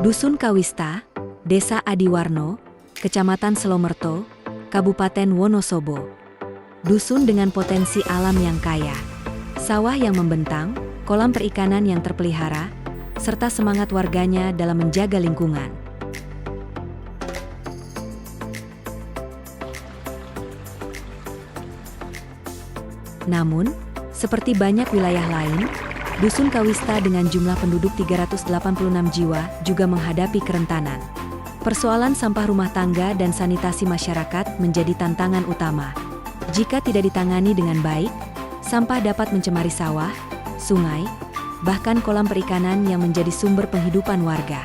Dusun Kawista, Desa Adiwarno, Kecamatan Selomerto, Kabupaten Wonosobo. Dusun dengan potensi alam yang kaya, sawah yang membentang, kolam perikanan yang terpelihara, serta semangat warganya dalam menjaga lingkungan. Namun, seperti banyak wilayah lain, Dusun Kawista dengan jumlah penduduk 386 jiwa juga menghadapi kerentanan. Persoalan sampah rumah tangga dan sanitasi masyarakat menjadi tantangan utama. Jika tidak ditangani dengan baik, sampah dapat mencemari sawah, sungai, bahkan kolam perikanan yang menjadi sumber penghidupan warga.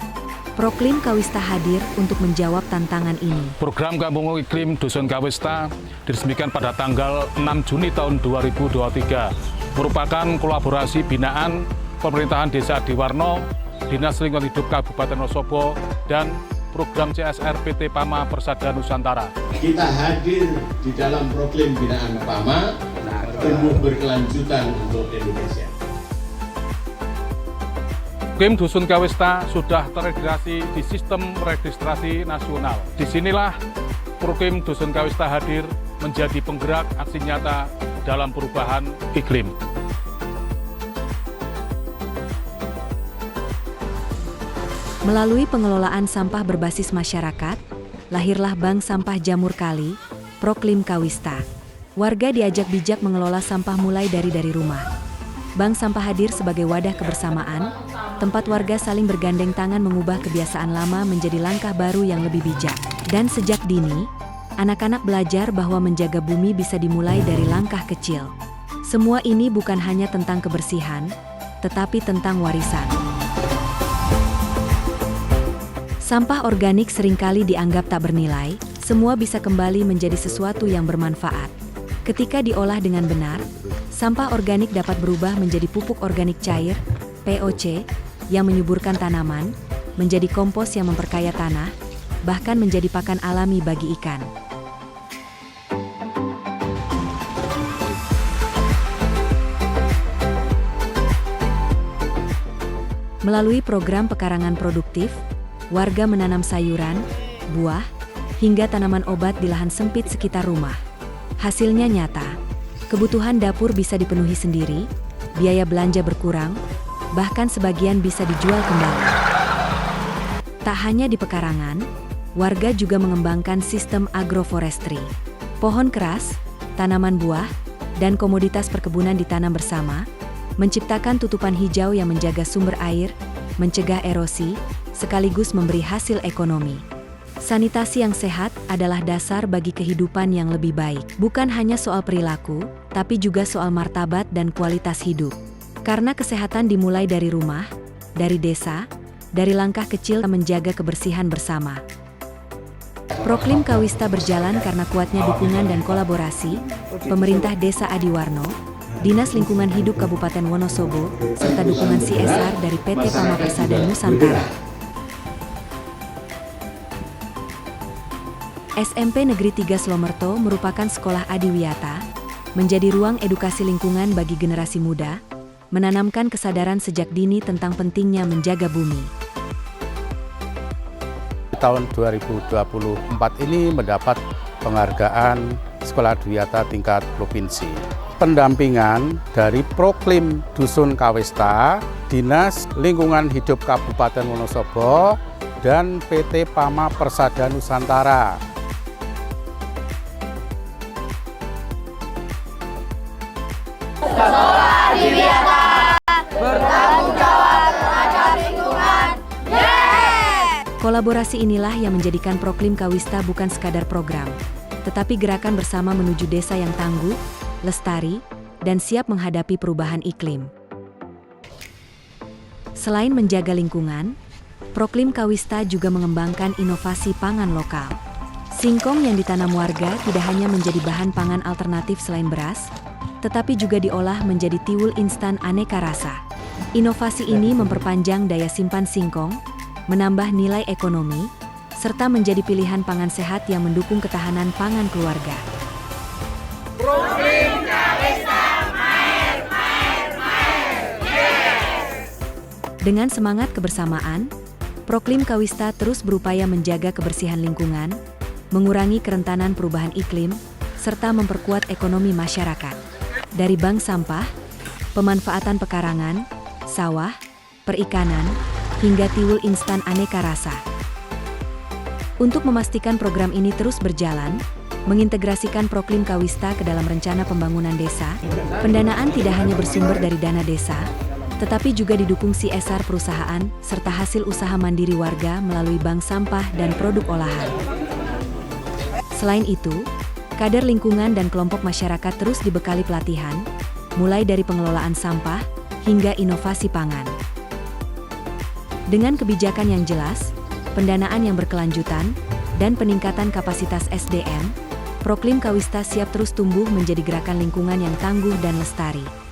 Proklim Kawista hadir untuk menjawab tantangan ini. Program Kampung Iklim Dusun Kawista diresmikan pada tanggal 6 Juni tahun 2023. Merupakan kolaborasi binaan Pemerintahan Desa Adiwarno, Dinas Lingkungan Hidup Kabupaten Wonosobo, dan program CSR PT PAMA Persada Nusantara. Kita hadir di dalam proklim binaan PAMA, tumbuh berkelanjutan untuk Indonesia. Proklim Dusun Kawista sudah teregistrasi di Sistem Registrasi Nasional. Disinilah Proklim Dusun Kawista hadir menjadi penggerak aksi nyata dalam perubahan iklim. Melalui pengelolaan sampah berbasis masyarakat, lahirlah Bank Sampah Jamur Kali, Proklim Kawista. Warga diajak bijak mengelola sampah mulai dari rumah. Bank Sampah hadir sebagai wadah kebersamaan, tempat warga saling bergandeng tangan mengubah kebiasaan lama menjadi langkah baru yang lebih bijak. Dan sejak dini, anak-anak belajar bahwa menjaga bumi bisa dimulai dari langkah kecil. Semua ini bukan hanya tentang kebersihan, tetapi tentang warisan. Sampah organik seringkali dianggap tak bernilai, semua bisa kembali menjadi sesuatu yang bermanfaat. Ketika diolah dengan benar, sampah organik dapat berubah menjadi pupuk organik cair, POC, yang menyuburkan tanaman, menjadi kompos yang memperkaya tanah, bahkan menjadi pakan alami bagi ikan. Melalui program pekarangan produktif, warga menanam sayuran, buah, hingga tanaman obat di lahan sempit sekitar rumah. Hasilnya nyata, kebutuhan dapur bisa dipenuhi sendiri, biaya belanja berkurang, bahkan sebagian bisa dijual kembali. Tak hanya di pekarangan, warga juga mengembangkan sistem agroforestry. Pohon keras, tanaman buah, dan komoditas perkebunan ditanam bersama, menciptakan tutupan hijau yang menjaga sumber air, mencegah erosi, sekaligus memberi hasil ekonomi. Sanitasi yang sehat adalah dasar bagi kehidupan yang lebih baik. Bukan hanya soal perilaku, tapi juga soal martabat dan kualitas hidup. Karena kesehatan dimulai dari rumah, dari desa, dari langkah kecil menjaga kebersihan bersama. Proklim Kawista berjalan karena kuatnya dukungan dan kolaborasi pemerintah Desa Adiwarno, Dinas Lingkungan Hidup Kabupaten Wonosobo, serta dukungan CSR dari PT PAMA Persada Nusantara. SMP Negeri 3 Selomerto merupakan sekolah adiwiyata, menjadi ruang edukasi lingkungan bagi generasi muda, menanamkan kesadaran sejak dini tentang pentingnya menjaga bumi. Tahun 2024 ini mendapat penghargaan Sekolah Adiwiyata tingkat provinsi. Pendampingan dari Proklim Dusun Kawista, Dinas Lingkungan Hidup Kabupaten Wonosobo, dan PT PAMA Persada Nusantara. Sekolah Adiwiyata bertanggung jawab terhadap lingkungan. Kolaborasi inilah yang menjadikan Proklim Kawista bukan sekadar program, tetapi gerakan bersama menuju desa yang tangguh, lestari, dan siap menghadapi perubahan iklim. Selain menjaga lingkungan, Proklim Kawista juga mengembangkan inovasi pangan lokal. Singkong yang ditanam warga tidak hanya menjadi bahan pangan alternatif selain beras, tetapi juga diolah menjadi tiwul instan aneka rasa. Inovasi ini memperpanjang daya simpan singkong, menambah nilai ekonomi, serta menjadi pilihan pangan sehat yang mendukung ketahanan pangan keluarga. Proklim Kawista, Dengan semangat kebersamaan, Proklim Kawista terus berupaya menjaga kebersihan lingkungan, mengurangi kerentanan perubahan iklim, serta memperkuat ekonomi masyarakat. Dari bank sampah, pemanfaatan pekarangan, sawah, perikanan, hingga tiwul instan aneka rasa. Untuk memastikan program ini terus berjalan, mengintegrasikan Proklim Kawista ke dalam rencana pembangunan desa, pendanaan tidak hanya bersumber dari dana desa, tetapi juga didukung CSR perusahaan, serta hasil usaha mandiri warga melalui bank sampah dan produk olahan. Selain itu, kader lingkungan dan kelompok masyarakat terus dibekali pelatihan, mulai dari pengelolaan sampah hingga inovasi pangan. Dengan kebijakan yang jelas, pendanaan yang berkelanjutan, dan peningkatan kapasitas SDM, Proklim Kawista siap terus tumbuh menjadi gerakan lingkungan yang tangguh dan lestari.